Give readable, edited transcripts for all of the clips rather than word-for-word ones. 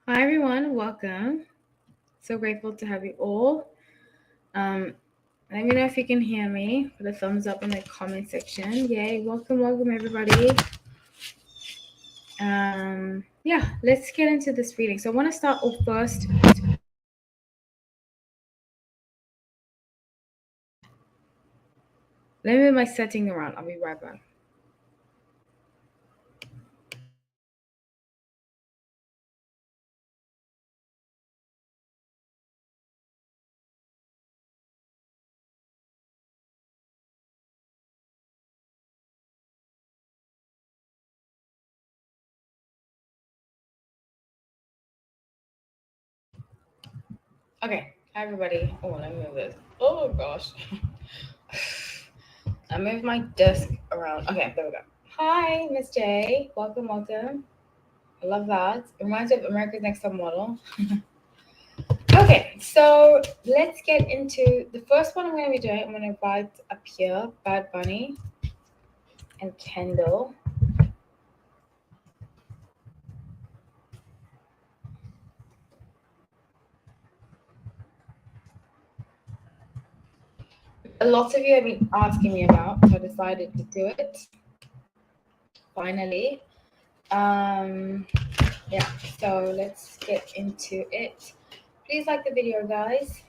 Hi everyone, welcome. So grateful to have you all. Um, Let me know if you can hear me. Put a thumbs up in the comment section. Yay, welcome everybody. Yeah, let's get into this reading. So I want to start off first. Let me move my setting around. I'll be right back. Okay, hi everybody. Oh, let me move this. Oh gosh. I moved my desk around. Okay, there we go. Hi, Miss J. Welcome. I love that. It reminds me of America's Next Top Model. Okay, so let's get into the first one I'm going to be doing. I'm going to invite up here Bad Bunny and Kendall. A lot of you have been asking me about, so I decided to do it finally. Um, yeah, so let's get into it. Please like the video, guys.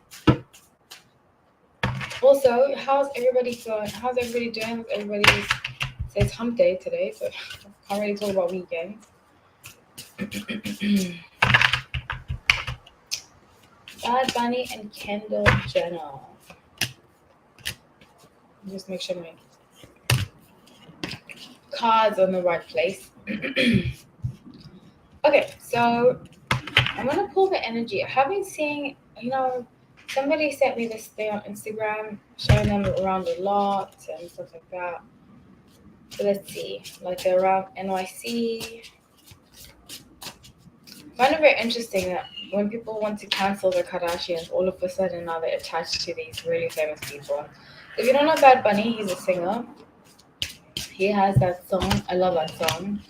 Also, how's everybody feeling? How's everybody doing? Everybody's says hump day today, so can't really talk about weekends. Bad Bunny and Kendall Jenner. Just make sure my cards on the right place. Okay, so I'm gonna pull the energy. I have been seeing, somebody sent me this thing on Instagram showing them around a lot and stuff like that. So let's see, like they're around NYC. I find it very interesting that when people want to cancel the Kardashians, all of a sudden now they're attached to these really famous people. If you don't know Bad Bunny, he's a singer. He has that song. I love that song.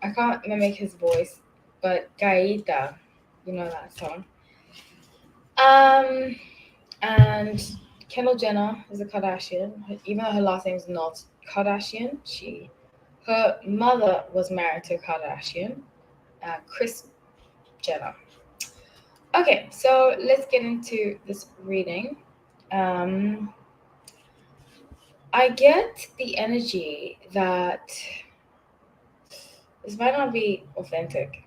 I can't mimic his voice, but Gaita, you know that song. Um, and Kendall Jenner is a Kardashian, even though her last name is not Kardashian. Her mother was married to a Kardashian, Kris Jenner. Okay, so let's get into this reading. Um, I get the energy that this might not be authentic.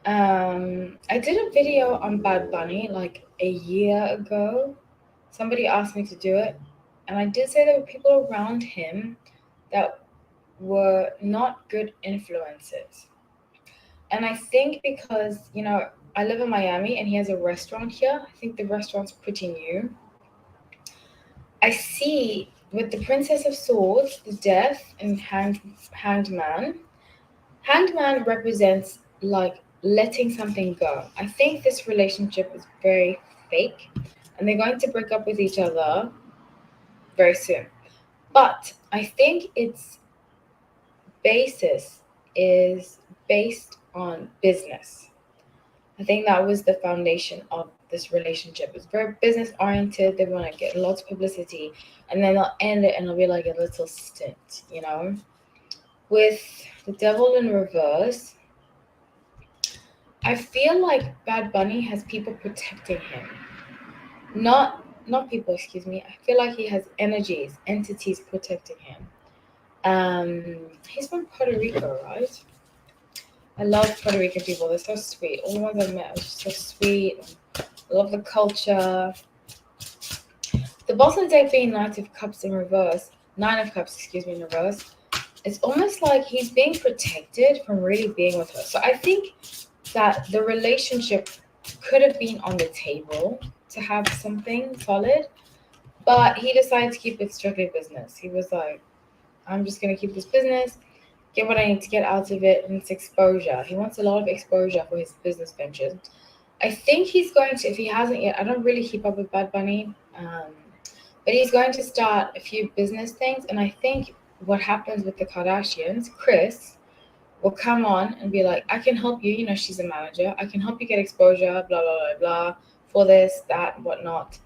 I did a video on Bad Bunny like a year ago. Somebody asked me to do it, and I did say there were people around him that were not good influences. And I think because, I live in Miami and he has a restaurant here, I think the restaurant's pretty new. I see with the Princess of Swords, the Death, and Hanged Man. Hanged Man represents like letting something go. I think this relationship is very fake and they're going to break up with each other very soon. But I think its basis is based on business. I think that was the foundation of this relationship. It's very business oriented. They want to get lots of publicity and then they'll end it and it'll be like a little stint. With the devil in reverse, I feel like Bad Bunny has people protecting him. Not people, excuse me. I feel like he has entities protecting him. Um, he's from Puerto Rico, right? I love Puerto Rican people. They're so sweet. All the ones I've met are just so sweet. I love the culture. The bottom deck being Nine of Cups, excuse me, in reverse. It's almost like he's being protected from really being with her. So I think that the relationship could have been on the table to have something solid, but he decided to keep it strictly business. He was like, I'm just going to keep this business, get what I need to get out of it, and it's exposure. He wants a lot of exposure for his business ventures. I think he's going to, if he hasn't yet, I don't really keep up with Bad Bunny, but he's going to start a few business things. And I think what happens with the Kardashians, Kris will come on and be like, I can help you. You know, she's a manager. I can help you get exposure, blah, blah, blah, blah, for this, that, whatnot.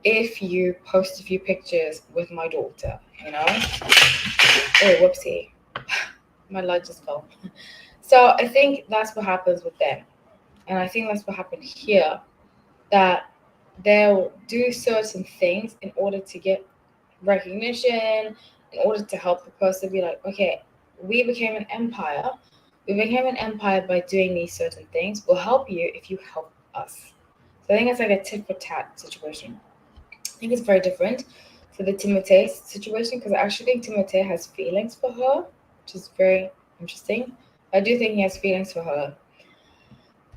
If you post a few pictures with my daughter, you know? Oh, whoopsie. My light just fell. So I think that's what happens with them. And I think that's what happened here, that they'll do certain things in order to get recognition, in order to help the person be like, okay, we became an empire. We became an empire by doing these certain things. We'll help you if you help us. So I think it's like a tit for tat situation. I think it's very different to the Timothée situation, because I actually think Timothée has feelings for her, which is very interesting. I do think he has feelings for her.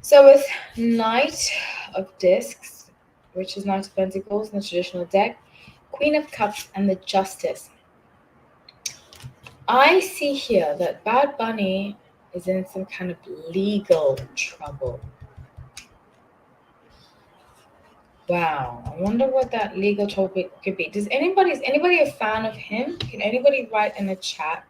So with Knight of Discs, which is Knight of Pentacles in the traditional deck, Queen of Cups, and the Justice. I see here that Bad Bunny is in some kind of legal trouble. Wow, I wonder what that legal trouble could be. Is anybody a fan of him? Can anybody write in the chat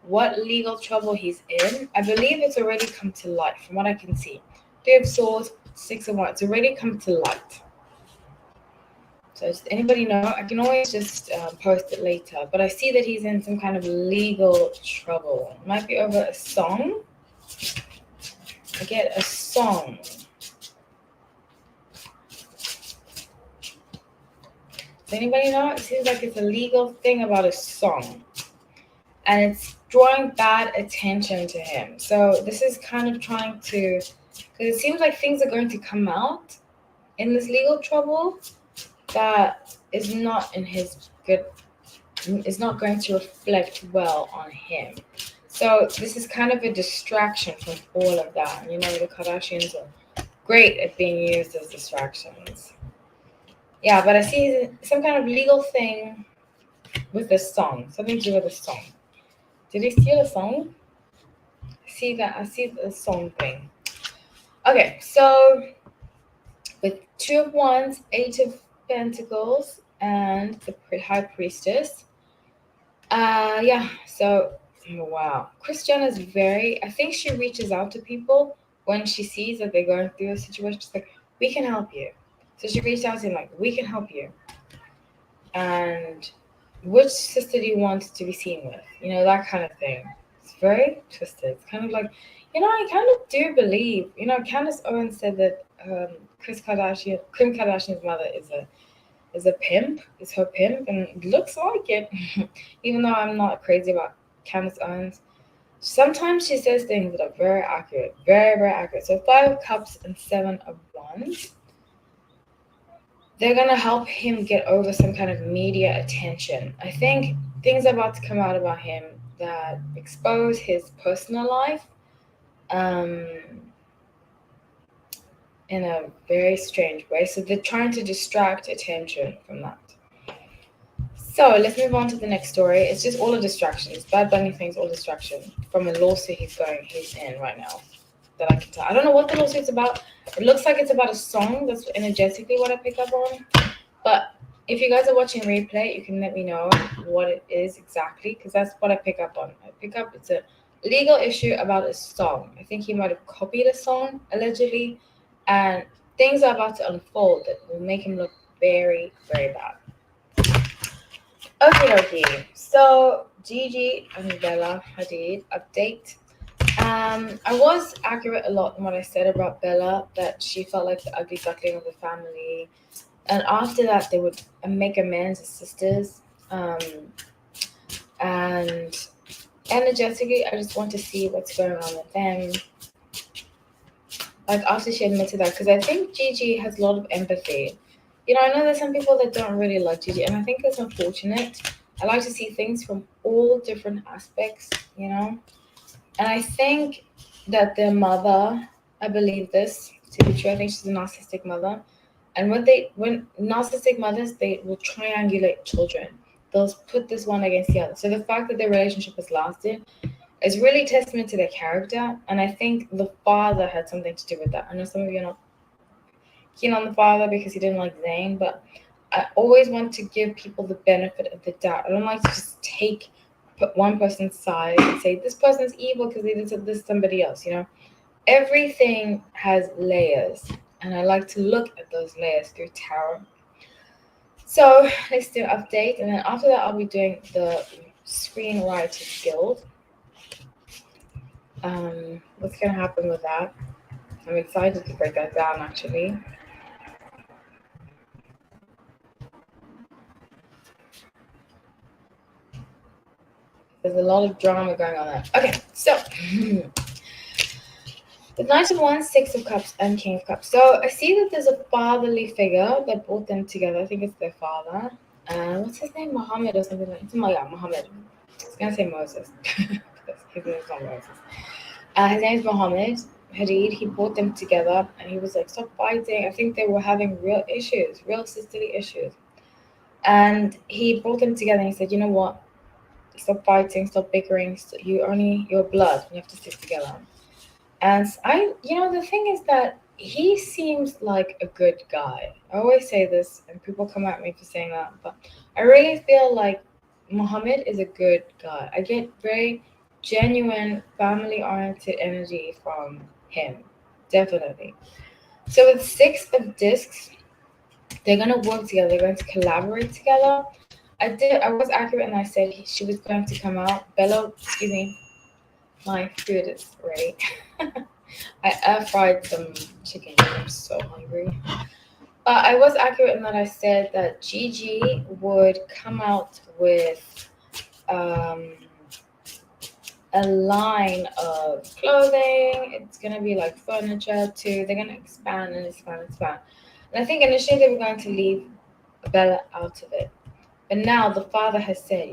what legal trouble he's in? I believe it's already come to light from what I can see. Three of Swords, Six of Wands. It's already come to light. So does anybody know? I can always just post it later. But I see that he's in some kind of legal trouble. It might be over a song. I get a song. Does anybody know? It seems like it's a legal thing about a song. And it's drawing bad attention to him. So this is kind of trying to, because it seems like things are going to come out in this legal trouble that is not in his good, is not going to reflect well on him. So this is kind of a distraction from all of that. You know, the Kardashians are great at being used as distractions. Yeah, but I see some kind of legal thing with the song. Something to do with the song. Did he steal a song? I see the song thing. Okay, so with Two of Wands, Eight of Pentacles, and the High Priestess. Yeah, so wow. Kris Jenner's I think she reaches out to people when she sees that they're going through a situation. She's like, we can help you. So she reached out to him like, we can help you. And which sister do you want to be seen with? You know, that kind of thing. It's very twisted. It's kind of like, you know, I kind of do believe, you know, Candace Owens said that Kim Kardashian's mother is a pimp, is her pimp, and it looks like it. Even though I'm not crazy about Candace Owens, sometimes she says things that are very accurate, very, very accurate. So Five of Cups and Seven of Wands. They're going to help him get over some kind of media attention. I think things are about to come out about him that expose his personal life in a very strange way. So they're trying to distract attention from that. So let's move on to the next story. It's just all a distraction. It's Bad Bunny things, all distraction from a lawsuit he's in right now. That I can tell. I don't know what the lawsuit's about. It looks like it's about a song. That's energetically what I pick up on. But if you guys are watching replay, you can let me know what it is exactly, because that's what I pick up on. It's a legal issue about a song. I think he might have copied a song, allegedly, and things are about to unfold that will make him look very, very bad. Okay. So Gigi and Bella Hadid update. I was accurate a lot in what I said about Bella, that she felt like the ugly duckling of the family. And after that, they would make amends as sisters. And energetically, I just want to see what's going on with them. Like after she admitted that, because I think Gigi has a lot of empathy. You know, I know there's some people that don't really like Gigi, and I think it's unfortunate. I like to see things from all different aspects, you know. And I think that their mother, I believe this to be true. I think she's a narcissistic mother. And when narcissistic mothers, they will triangulate children. They'll put this one against the other. So the fact that their relationship has lasted is really testament to their character. And I think the father had something to do with that. I know some of you are not keen on the father because he didn't like Zayn, but I always want to give people the benefit of the doubt. I don't like to just take put one person's side and say this person's evil because they did this to somebody else. Everything has layers, and I like to look at those layers through tarot. So let's do update, and then after that I'll be doing the Screenwriters Guild. What's gonna happen with that? I'm excited to break that down actually. There's a lot of drama going on there. Okay, so the Knight of Wands, Six of Cups, and King of Cups. So I see that there's a fatherly figure that brought them together. I think it's their father. What's his name? Muhammad or something like that. Yeah, Muhammad. I was gonna say Moses. His name is not Moses. His name is Muhammad. Hadid. He brought them together, and he was like, "Stop fighting." I think they were having real issues, real sisterly issues, and he brought them together. And he said, "You know what? Stop fighting. Stop bickering. You're blood. You have to stick together." And the thing is that he seems like a good guy. I always say this, and people come at me for saying that, but I really feel like Muhammad is a good guy. I get very genuine, family-oriented energy from him, definitely. So with Six of Discs, they're gonna work together. They're going to collaborate together. I was accurate, and I said she was going to come out. Bella, excuse me. My food is ready. I air fried some chicken. I'm so hungry. But I was accurate in that I said that Gigi would come out with a line of clothing. It's gonna be like furniture too. They're gonna expand and expand and expand. And I think initially they were going to leave Bella out of it, but now the father has said,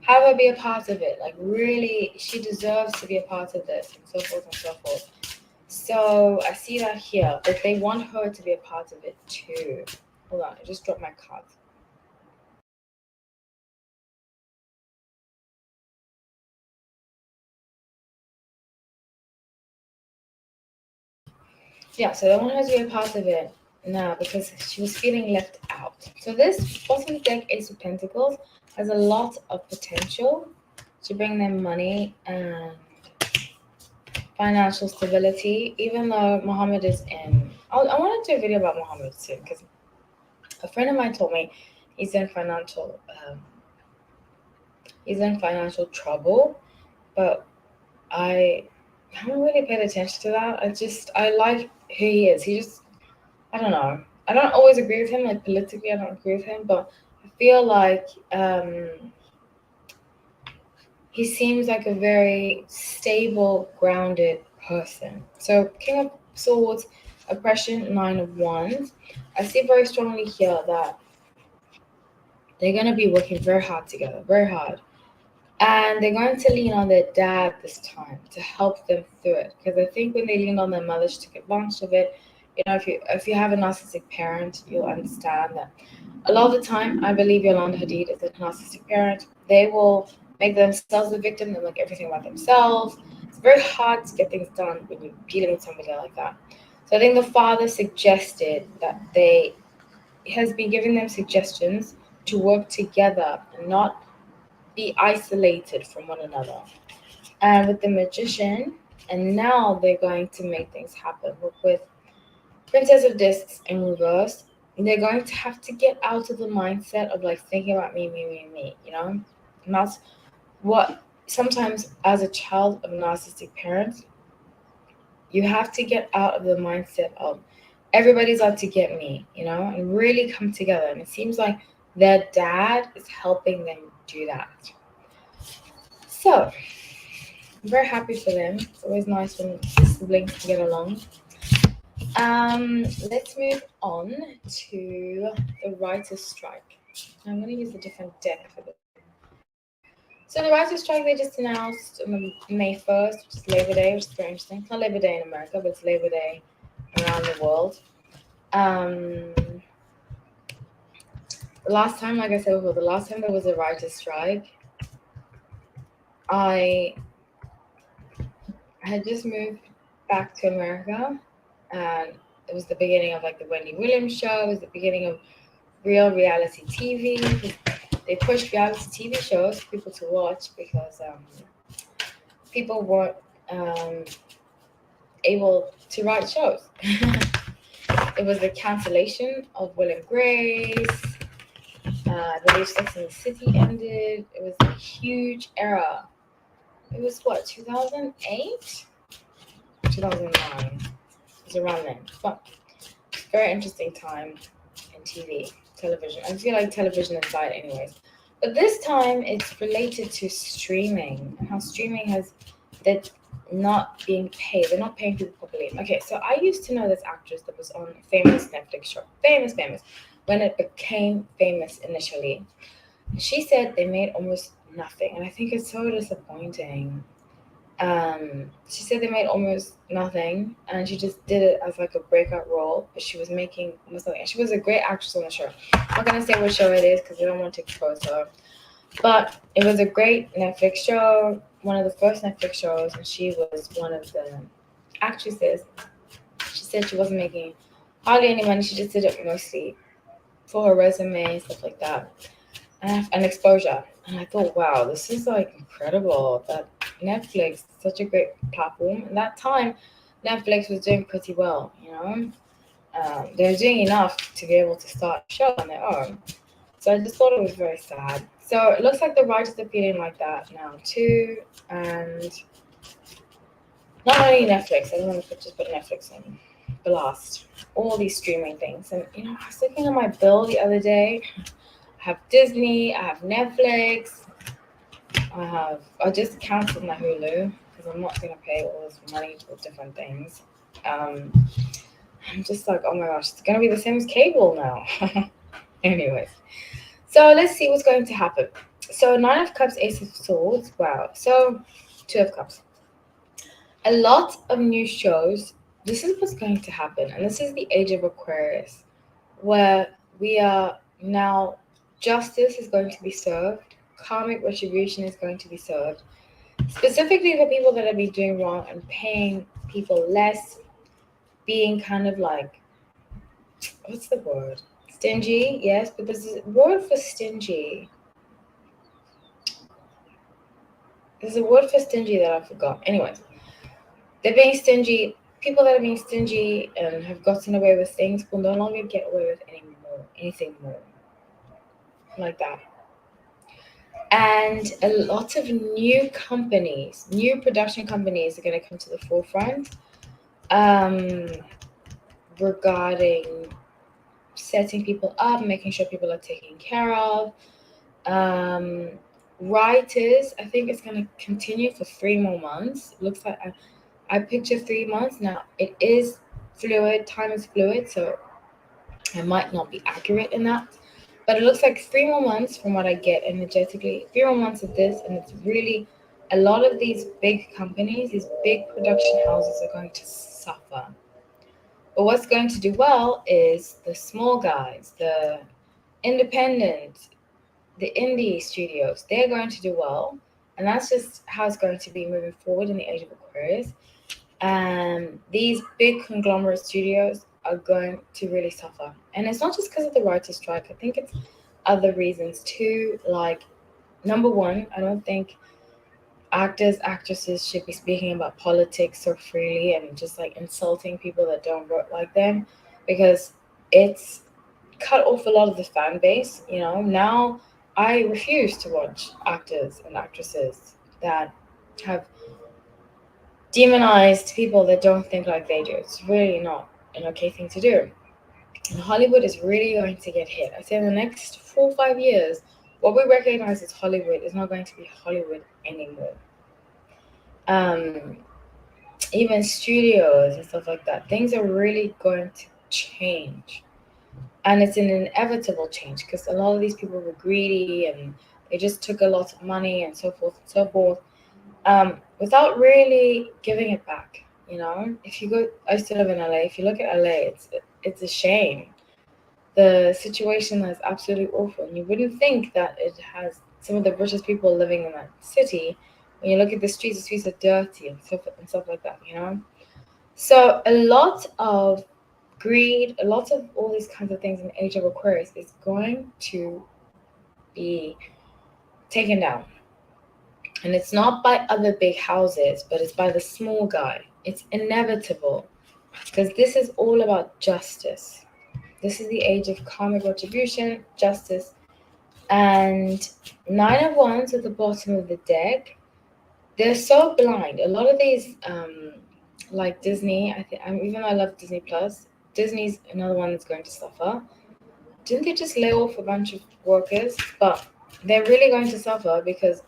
have her be a part of it. Like, really, she deserves to be a part of this, and so forth and so forth. So I see that here, but they want her to be a part of it too. Hold on, I just dropped my card. Yeah, so they want her to be a part of it now because she was feeling left out. So this bottom deck, Ace of Pentacles, has a lot of potential to bring them money and financial stability, even though Muhammad is in. I want to do a video about Muhammad soon because a friend of mine told me he's in financial trouble, but I haven't really paid attention to that. I like who he is. I don't know. I don't always agree with him. Like politically, I don't agree with him, but I feel like he seems like a very stable, grounded person. So King of Swords, oppression, Nine of Wands. I see very strongly here that they're going to be working very hard together, very hard. And they're going to lean on their dad this time to help them through it. Because I think when they leaned on their mother, she took advantage of it. If you have a narcissistic parent, you'll understand that a lot of the time, I believe Yolanda Hadid is a narcissistic parent. They will make themselves the victim. They'll make everything about themselves. It's very hard to get things done when you're dealing with somebody like that. So I think the father suggested that has been giving them suggestions to work together and not be isolated from one another. And with the Magician, and now they're going to make things happen with Princess of Discs in reverse. They're going to have to get out of the mindset of like thinking about me, and that's what sometimes as a child of a narcissistic parent, you have to get out of the mindset of everybody's out to get me, and really come together. And it seems like their dad is helping them do that. So I'm very happy for them. It's always nice when siblings can get along. Let's move on to the Writer's Strike. I'm going to use a different deck for this. So the Writer's Strike, they just announced on May 1st, which is Labor Day, which is very interesting. It's not Labor Day in America, but it's Labor Day around the world. The last time, like I said before, the last time there was a Writer's Strike, I had just moved back to America, and it was the beginning of like the Wendy Williams show. It was the beginning of real reality TV. they pushed reality TV shows for people to watch because people weren't um, able to write shows. It was the cancellation of Will and Grace. I believe Sex and the City ended. It was a huge era. It was what, 2008? 2009. It was around then. But very interesting time in television. I feel like television is died anyways. But this time it's related to streaming and how streaming has that not being paid. They're not paying people properly. Okay, so I used to know this actress that was on a famous Netflix show. Famous. When it became famous initially. She said they made almost nothing. And I think it's so disappointing. She said they made almost nothing, and she just did it as like a breakout role. But she was making almost nothing. She was a great actress on the show. I'm not gonna say what show it is because I don't want to expose her. But it was a great Netflix show, one of the first Netflix shows, and she was one of the actresses. She said she wasn't making hardly any money. She just did it mostly for her resume and stuff like that, and exposure. And I thought, wow, this is like incredible that Netflix, such a great platform. At that time, Netflix was doing pretty well, you know. They were doing enough to be able to start a show on their own. So I just thought it was very sad. So it looks like the writers are feeling like that now too. And not only Netflix, I don't want to just put Netflix on blast. All these streaming things. And you know, I was looking at my bill the other day. I have Disney, I have Netflix, I just cancelled my Hulu because I'm not gonna pay all this money for different things. Um, I'm just like, oh my gosh, it's gonna be the same as cable now. Anyways, so let's see what's going to happen. So Nine of Cups, Ace of Swords. Wow. So Two of Cups. A lot of new shows. This is what's going to happen, and this is the age of Aquarius, where we are now. Justice is going to be served. Karmic retribution is going to be served. Specifically for people that have been doing wrong and paying people less, being kind of like, what's the word? Stingy, yes, but there's a word for stingy. There's a word for stingy that I forgot. Anyways, they're being stingy. People that are being stingy and have gotten away with things will no longer get away with anything more like that. And a lot of new companies, new production companies are going to come to the forefront um, regarding setting people up, making sure people are taken care of. Um, Writers, I think it's going to continue for 3 more months. It looks like I picture 3 months. Now, it is fluid, time is fluid, so I might not be accurate in that. But it looks like 3 more months from what I get energetically. 3 more months of this, and it's really a lot of these big companies, these big production houses are going to suffer. But what's going to do well is the small guys, the independent, the indie studios. They're going to do well. And that's just how it's going to be moving forward in the age of Aquarius. And these big conglomerate studios are going to really suffer. And it's not just because of the writer's strike. I think it's other reasons too. Like, number one, I don't think actresses should be speaking about politics so freely and just like insulting people that don't work like them, because it's cut off a lot of the fan base. You know, now I refuse to watch actors and actresses that have demonized people that don't think like they do. It's really not an okay thing to do. And Hollywood is really going to get hit. I say in the next 4 or 5 years, what we recognize as Hollywood is not going to be Hollywood anymore. Um, Even studios and stuff like that, things are really going to change. And it's an inevitable change because a lot of these people were greedy and they just took a lot of money and so forth and so forth, without really giving it back. You know, if you go, I used to live in LA. If you look at LA, it's a shame. The situation is absolutely awful, and you wouldn't think that it has some of the richest people living in that city. When you look at the streets are dirty and stuff like that. You know, so a lot of greed, a lot of all these kinds of things in the age of Aquarius is going to be taken down. And it's not by other big houses, but it's by the small guy. It's inevitable because this is all about justice. This is the age of karmic retribution, justice, and nine of wands at the bottom of the deck. They're so blind. A lot of these, like Disney, I think, even though I love Disney Plus, Disney's another one that's going to suffer. Didn't they just lay off a bunch of workers? But they're really going to suffer because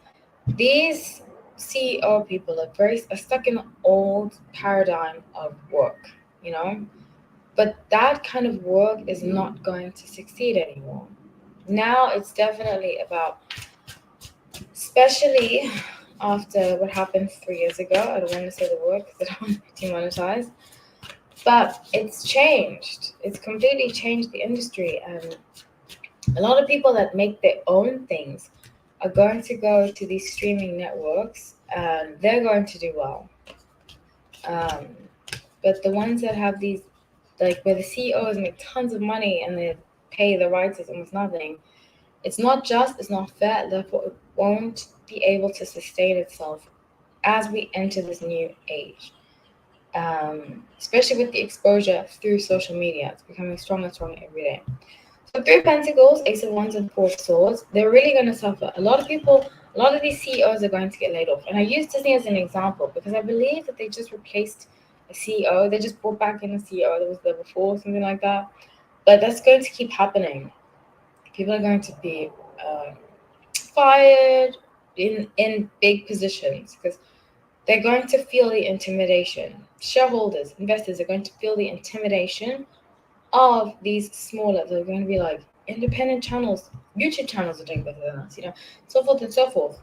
these CEO people are stuck in the old paradigm of work, you know. But that kind of work is not going to succeed anymore. Now it's definitely about, especially after what happened 3 years ago. I don't want to say the word because I don't want to be demonetized. But it's changed. It's completely changed the industry, and a lot of people that make their own things are going to go to these streaming networks, and they're going to do well. Um, but the ones that have these, like where the CEOs make tons of money and they pay the writers almost nothing, it's not just, it's not fair, therefore it won't be able to sustain itself as we enter this new age. Especially with the exposure through social media, it's becoming stronger and stronger every day. So Three of Pentacles, Ace of Wands, and Four of Swords, they're really going to suffer. A lot of people, a lot of these CEOs are going to get laid off. And I use Disney as an example because I believe that they just replaced a CEO. They just brought back in a CEO that was there before, something like that. But that's going to keep happening. People are going to be fired in big positions because they're going to feel the intimidation. Shareholders, investors are going to feel the intimidation of these smaller. They're going to be like, independent channels, YouTube channels are doing better than us, so forth and so forth.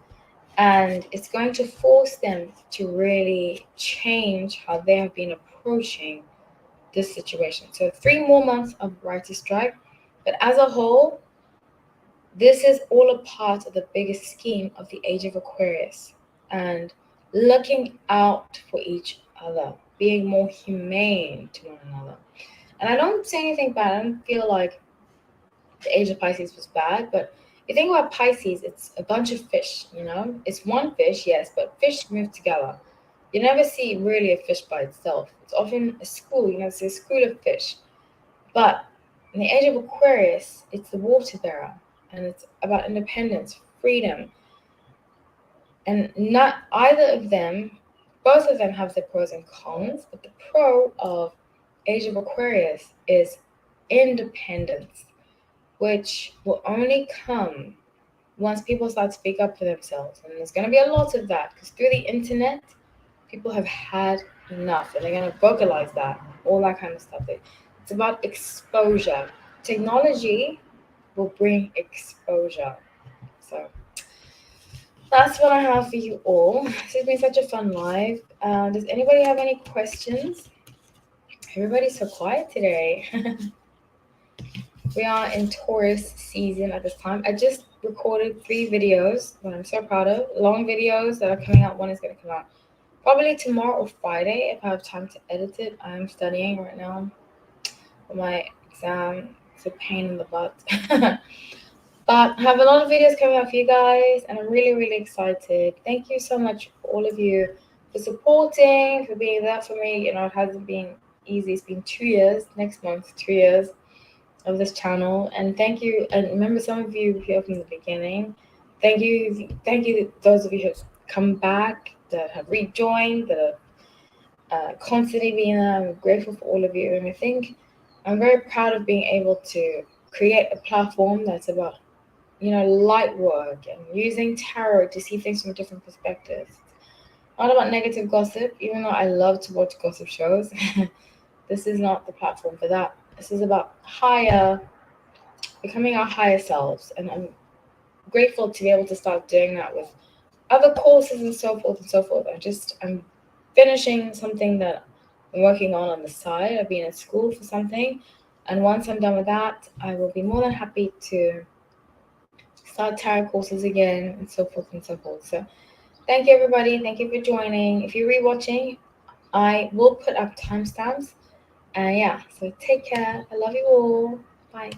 And it's going to force them to really change how they have been approaching this situation. So 3 more months of writer's strike, but as a whole, this is all a part of the biggest scheme of the age of Aquarius, and looking out for each other, being more humane to one another. And I don't say anything bad. I don't feel like the age of Pisces was bad, but you think about Pisces, it's a bunch of fish, It's one fish, yes, but fish move together. You never see really a fish by itself. It's often a school, it's a school of fish. But in the age of Aquarius, it's the water bearer, and it's about independence, freedom. And not either of them, both of them have their pros and cons, but the pro of Age of Aquarius is independence, which will only come once people start to speak up for themselves. And there's going to be a lot of that because through the internet, people have had enough and they're going to vocalize that, all that kind of stuff. It's about exposure. Technology will bring exposure. So that's what I have for you all. This has been such a fun live. Does anybody have any questions? Everybody's so quiet today. We are in Taurus season at this time. I just recorded 3 videos that I'm so proud of. Long videos that are coming out. One is going to come out probably tomorrow or Friday if I have time to edit it. I'm studying right now for my exam. It's a pain in the butt. But I have a lot of videos coming out for you guys, and I'm really, really excited. Thank you so much, all of you, for supporting, for being there for me. It hasn't been easy. It's been 2 years. Next month, 2 years of this channel. And thank you. And remember, some of you here from the beginning. Thank you, those of you who have come back, that have rejoined, that are constantly being there. I'm grateful for all of you. And I think I'm very proud of being able to create a platform that's about light work and using tarot to see things from different perspectives. Not about negative gossip, even though I love to watch gossip shows. This is not the platform for that. This is about becoming our higher selves. And I'm grateful to be able to start doing that with other courses and so forth and so forth. I'm finishing something that I'm working on the side. I've been in school for something. And once I'm done with that, I will be more than happy to start tarot courses again and so forth and so forth. So thank you, everybody. Thank you for joining. If you're rewatching, I will put up timestamps. So take care. I love you all. Bye.